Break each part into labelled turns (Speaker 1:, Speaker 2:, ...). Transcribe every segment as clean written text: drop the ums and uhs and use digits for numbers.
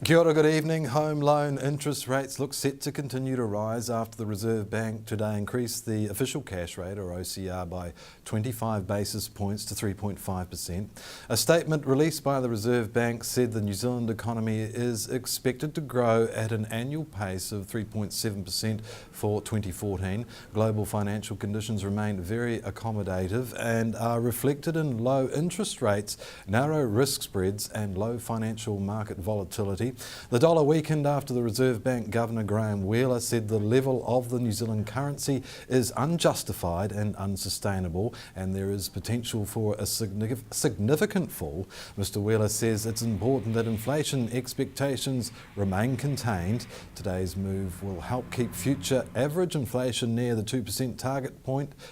Speaker 1: Kia ora, good evening. Home loan interest rates look set to continue to rise after the Reserve Bank today increased the official cash rate, or OCR, by 25 basis points to 3.5%. A statement released by the Reserve Bank said the New Zealand economy is expected to grow at an annual pace of 3.7% for 2014. Global financial conditions remain very accommodative and are reflected in low interest rates, narrow risk spreads and low financial market volatility. The dollar weakened after the Reserve Bank Governor Graham Wheeler said the level of the New Zealand currency is unjustified and unsustainable, and there is potential for a significant fall. Mr. Wheeler says it's important that inflation expectations remain contained. Today's move will help keep future average inflation near the 2% target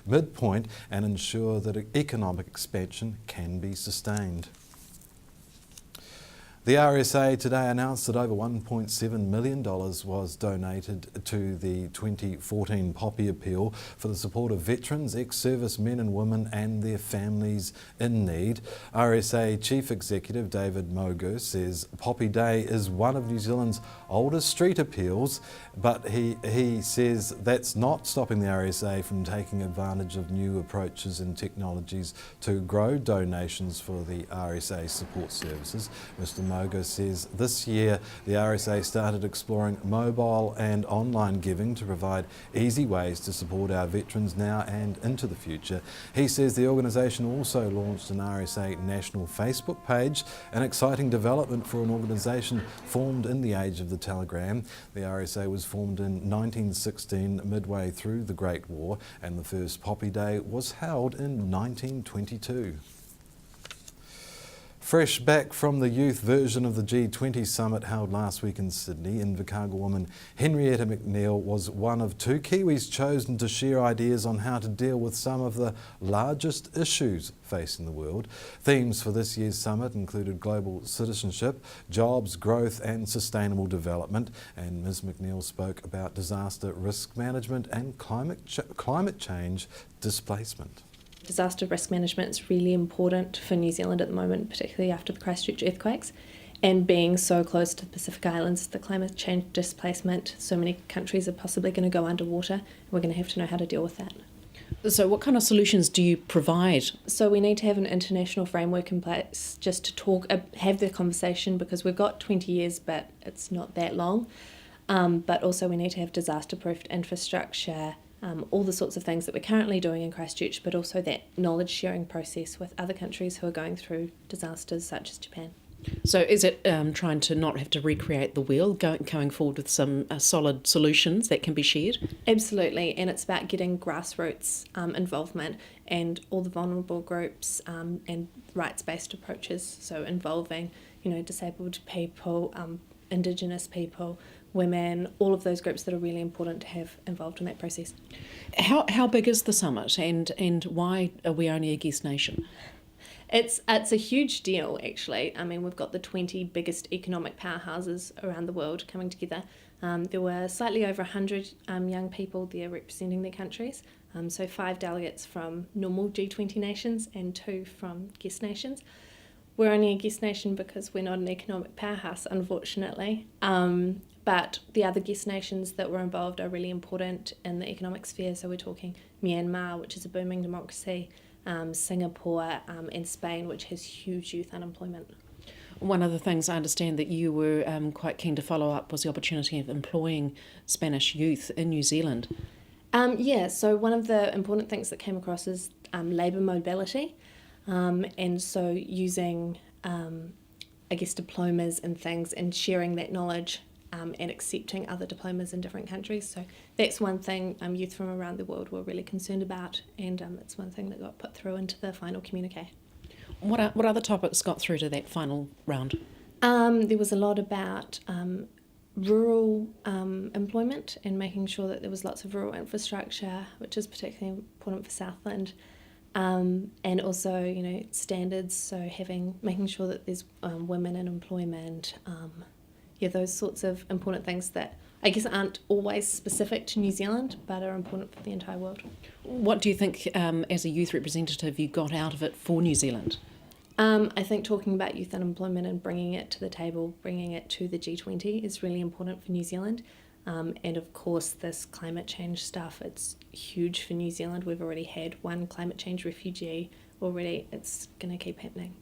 Speaker 1: midpoint and ensure that economic expansion can be sustained. The RSA today announced that over $1.7 million was donated to the 2014 Poppy Appeal for the support of veterans, ex-service men and women and their families in need. RSA Chief Executive David Mogo says Poppy Day is one of New Zealand's oldest street appeals, but he says that's not stopping the RSA from taking advantage of new approaches and technologies to grow donations for the RSA support services. Mr. Mogo says this year the RSA started exploring mobile and online giving to provide easy ways to support our veterans now and into the future. He says the organisation also launched an RSA national Facebook page, an exciting development for an organisation formed in the age of the telegram. The RSA was formed in 1916, midway through the Great War, and the first Poppy Day was held in 1922. Fresh back from the youth version of the G20 Summit held last week in Sydney, Invercargill woman Henrietta McNeil was one of two Kiwis chosen to share ideas on how to deal with some of the largest issues facing the world. Themes for this year's summit included global citizenship, jobs, growth and sustainable development, and Ms McNeil spoke about disaster risk management and climate change displacement.
Speaker 2: Disaster risk management is really important for New Zealand at the moment, particularly after the Christchurch earthquakes, and being so close to the Pacific Islands, the climate change displacement, so many countries are possibly going to go underwater. We're going to have to know how to deal with that.
Speaker 3: So what kind of solutions do you provide?
Speaker 2: So we need to have an international framework in place just to talk, have the conversation, because we've got 20 years, but it's not that long. But also we need to have disaster-proofed infrastructure, all the sorts of things that we're currently doing in Christchurch, but also that knowledge sharing process with other countries who are going through disasters such as Japan.
Speaker 3: So is it trying to not have to recreate the wheel, going forward with some solid solutions that can be shared?
Speaker 2: Absolutely, and it's about getting grassroots involvement and all the vulnerable groups and rights-based approaches, so involving disabled people, Indigenous people, women, all of those groups that are really important to have involved in that process.
Speaker 3: How big is the summit, and why are we only a guest nation?
Speaker 2: It's a huge deal, actually. I mean, we've got the 20 biggest economic powerhouses around the world coming together. There were slightly over 100 young people there representing their countries, so 5 delegates from normal G20 nations and 2 from guest nations. We're only a guest nation because we're not an economic powerhouse, unfortunately. But the other guest nations that were involved are really important in the economic sphere. So we're talking Myanmar, which is a booming democracy, Singapore and Spain, which has huge youth unemployment.
Speaker 3: One of the things I understand that you were quite keen to follow up was the opportunity of employing Spanish youth in New Zealand.
Speaker 2: So one of the important things that came across is labour mobility. And so using, diplomas and things and sharing that knowledge and accepting other diplomas in different countries. So that's one thing youth from around the world were really concerned about, and it's one thing that got put through into the final communique.
Speaker 3: What other topics got through to that final round?
Speaker 2: There was a lot about rural employment and making sure that there was lots of rural infrastructure, which is particularly important for Southland. And also, standards, so making sure that there's women in employment, those sorts of important things that I guess aren't always specific to New Zealand, but are important for the entire world.
Speaker 3: What do you think, as a youth representative, you got out of it for New Zealand?
Speaker 2: I think talking about youth unemployment and bringing it to the table, bringing it to the G20 is really important for New Zealand. And of course, this climate change stuff, it's huge for New Zealand. We've already had one climate change refugee already. It's going to keep happening.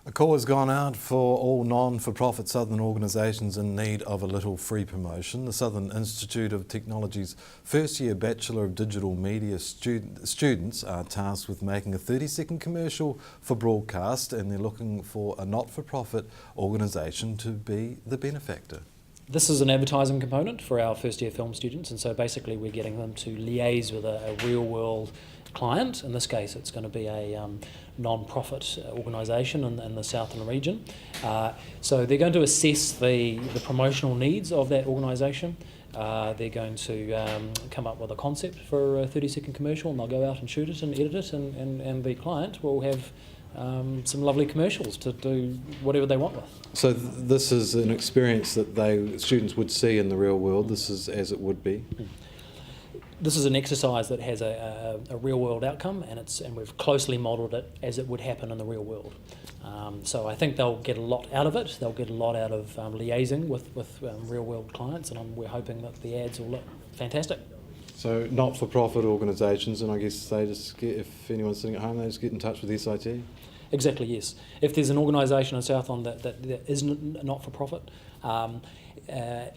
Speaker 1: A call has gone out for all non-for-profit Southern organisations in need of a little free promotion. The Southern Institute of Technology's first-year Bachelor of Digital Media students are tasked with making a 30-second commercial for broadcast, and they're looking for a not-for-profit organisation to be the benefactor.
Speaker 4: This is an advertising component for our first-year film students, and so basically we're getting them to liaise with a real-world client. In this case, it's going to be a non-profit organisation in the Southland region. So they're going to assess the promotional needs of that organisation. They're going to come up with a concept for a 30-second commercial, and they'll go out and shoot it and edit it, and the client will have some lovely commercials to do whatever they want with.
Speaker 1: So this is an experience that students would see in the real world. This is as it would be.
Speaker 4: This is an exercise that has a real world outcome, and we've closely modelled it as it would happen in the real world. So I think they'll get a lot out of it. They'll get a lot out of liaising with real world clients, and we're hoping that the ads will look fantastic.
Speaker 1: So not-for-profit organisations, and I guess they just get, if anyone's sitting at home, they just get in touch with SIT?
Speaker 4: Exactly, yes. If there's an organisation in Southland that is not for profit,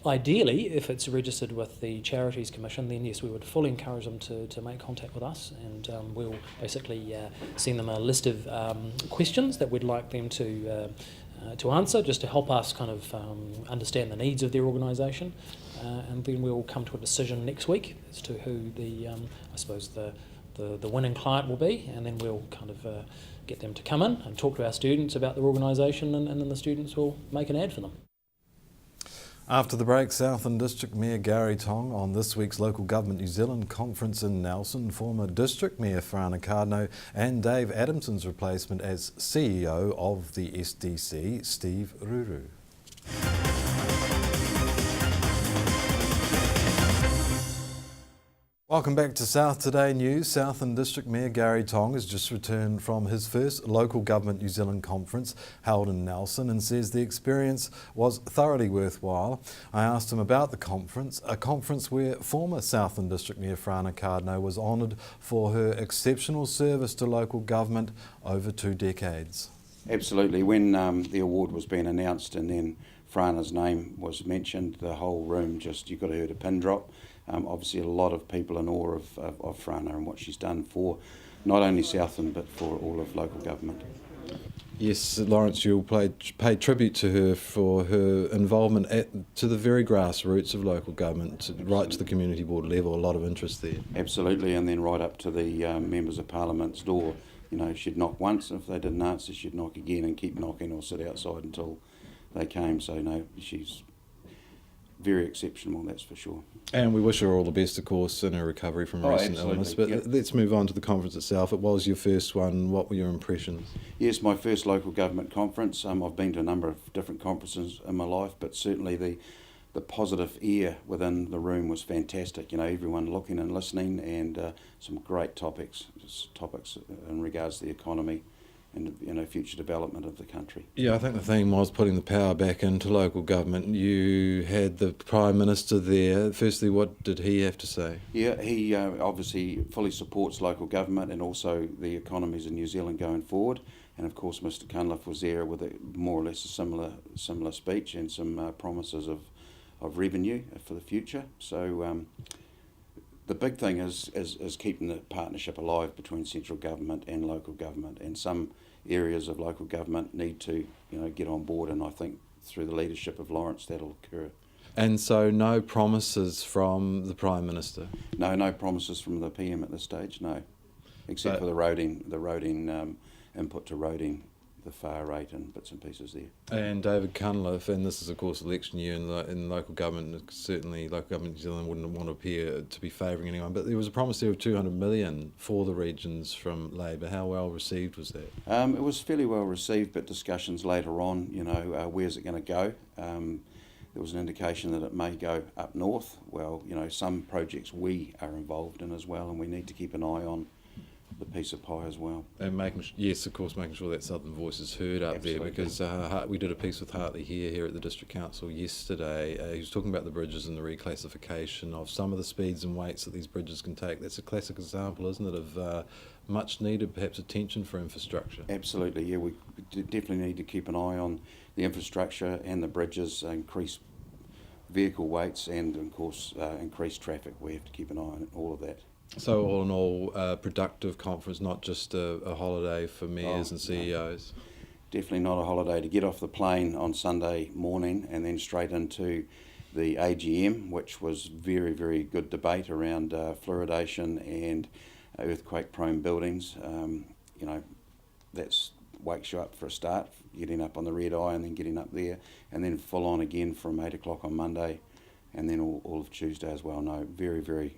Speaker 4: ideally, if it's registered with the Charities Commission, then yes, we would fully encourage them to make contact with us, and we'll basically send them a list of questions that we'd like them to answer, just to help us kind of understand the needs of their organisation, and then we'll come to a decision next week as to who the winning client will be, and then we'll kind of get them to come in and talk to our students about their organisation, and then the students will make an ad for them.
Speaker 1: After the break, Southland District Mayor Gary Tong on this week's Local Government New Zealand conference in Nelson, former District Mayor Frana Cardno and Dave Adamson's replacement as CEO of the SDC, Steve Ruru. Welcome back to South Today News. Southland District Mayor Gary Tong has just returned from his first Local Government New Zealand conference held in Nelson and says the experience was thoroughly worthwhile. I asked him about the conference, a conference where former Southland District Mayor Frana Cardno was honoured for her exceptional service to local government over 2 decades.
Speaker 5: Absolutely. When the award was being announced and then Frana's name was mentioned, the whole room you could have heard a pin drop. Obviously a lot of people in awe of Frana and what she's done for not only Southland but for all of local government.
Speaker 1: Yes, Lawrence Yule paid tribute to her for her involvement to the very grassroots of local government, right to the community board level, a lot of interest there.
Speaker 5: Absolutely, and then right up to the members of Parliament's door. You know, she'd knock once, and if they didn't answer, she'd knock again and keep knocking or sit outside until they came. So no, she's very exceptional, that's for sure.
Speaker 1: And we wish her all the best, of course, in her recovery from recent illness. But let's move on to the conference itself. It was your first one. What were your impressions?
Speaker 5: Yes, my first local government conference. I've been to a number of different conferences in my life, but certainly the positive air within the room was fantastic. You know, everyone looking and listening, and some great topics in regards to the economy and future development of the country.
Speaker 1: Yeah, I think the theme was putting the power back into local government. You had the Prime Minister there. Firstly, what did he have to say? Yeah,
Speaker 5: he obviously fully supports local government and also the economies of New Zealand going forward. And of course, Mr. Cunliffe was there with more or less a similar speech and some promises of revenue for the future. So the big thing is keeping the partnership alive between central government and local government, and some areas of local government need to get on board, and I think through the leadership of Lawrence that'll occur.
Speaker 1: And so no promises from the Prime Minister?
Speaker 5: No promises from the PM at this stage, no, except for the roading input to roading, the far rate and bits and pieces there.
Speaker 1: And David Cunliffe, and this is of course election year in local government, certainly local government New Zealand wouldn't want to appear to be favouring anyone, but there was a promise there of 200 million for the regions from Labor. How well received was that?
Speaker 5: It was fairly well received, but discussions later on, where's it going to go? There was an indication that it may go up north. Well, some projects we are involved in as well, and we need to keep an eye on piece of pie as well.
Speaker 1: And making sure that Southern voice is heard up
Speaker 5: Absolutely.
Speaker 1: there, because we did a piece with Hartley here at the District Council yesterday. He was talking about the bridges and the reclassification of some of the speeds and weights that these bridges can take. That's a classic example, isn't it, of much needed perhaps attention for infrastructure.
Speaker 5: Absolutely, yeah, we definitely need to keep an eye on the infrastructure and the bridges, increase vehicle weights, and of course increase traffic. We have to keep an eye on all of that.
Speaker 1: So all in all, a productive conference, not just a holiday for mayors and CEOs.
Speaker 5: No, definitely not a holiday. To get off the plane on Sunday morning and then straight into the AGM, which was very, very good debate around fluoridation and earthquake-prone buildings. You know, that's wakes you up for a start, getting up on the red eye and then getting up there, and then full on again from 8 o'clock on Monday, and then all of Tuesday as well. No, very, very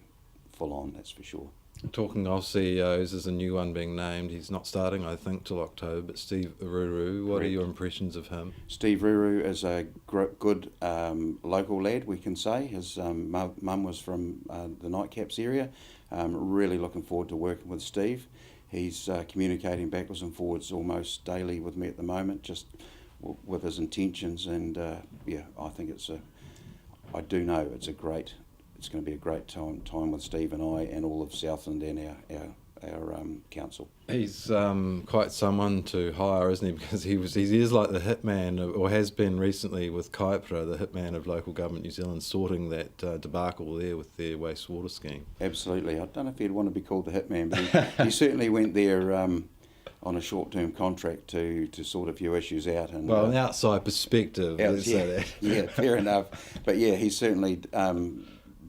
Speaker 5: full on, that's for sure.
Speaker 1: Talking of CEOs, there's a new one being named. He's not starting, I think, till October, but Steve Ruru, what are your impressions of him?
Speaker 5: Steve Ruru is a good local lad, we can say. His mum was from the Nightcaps area. Really looking forward to working with Steve. He's communicating backwards and forwards almost daily with me at the moment, just with his intentions, and yeah, I think I do know it's going to be a great time with Steve and I and all of Southland and our council.
Speaker 1: He's quite someone to hire, isn't he? Because he is like the hitman, or has been recently with Kaipara, the hitman of local government New Zealand, sorting that debacle there with their wastewater scheme.
Speaker 5: Absolutely. I don't know if he'd want to be called the hitman, but he certainly went there on a short-term contract to sort a few issues out. And
Speaker 1: well, an outside perspective, let's say that.
Speaker 5: Yeah, fair enough. But yeah, he's certainly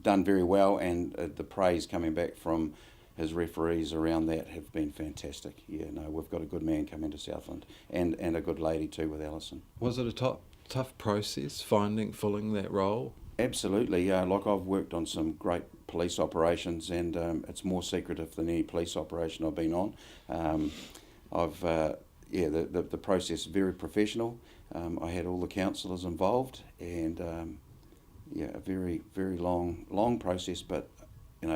Speaker 5: done very well, and the praise coming back from his referees around that have been fantastic. Yeah, no, we've got a good man coming to Southland, and a good lady too with Alison.
Speaker 1: Was it a tough process filling that role?
Speaker 5: Absolutely. Like I've worked on some great police operations, and it's more secretive than any police operation I've been on. The process very professional. I had all the councillors involved, and a very, very long process, but you know,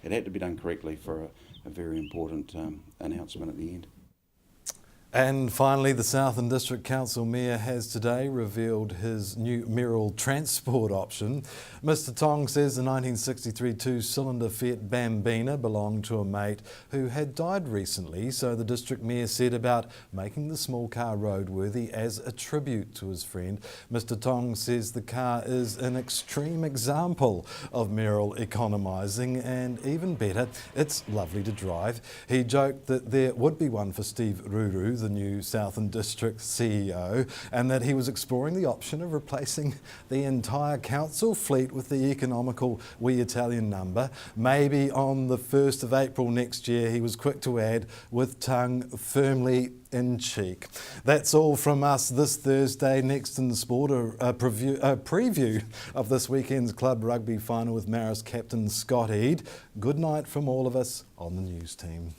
Speaker 5: it had to be done correctly for a very important announcement at the end.
Speaker 1: And finally, the Southland District Council Mayor has today revealed his new mayoral transport option. Mr Tong says the 1963 two-cylinder Fiat Bambina belonged to a mate who had died recently, so the District Mayor set about making the small car roadworthy as a tribute to his friend. Mr Tong says the car is an extreme example of mayoral economising, and even better, it's lovely to drive. He joked that there would be one for Steve Ruru, the new Southland District CEO, and that he was exploring the option of replacing the entire council fleet with the economical wee Italian number. Maybe on the 1st of April next year, he was quick to add, with tongue firmly in cheek. That's all from us this Thursday. Next in the sport, a preview of this weekend's club rugby final with Maris captain Scott Eade. Good night from all of us on the news team.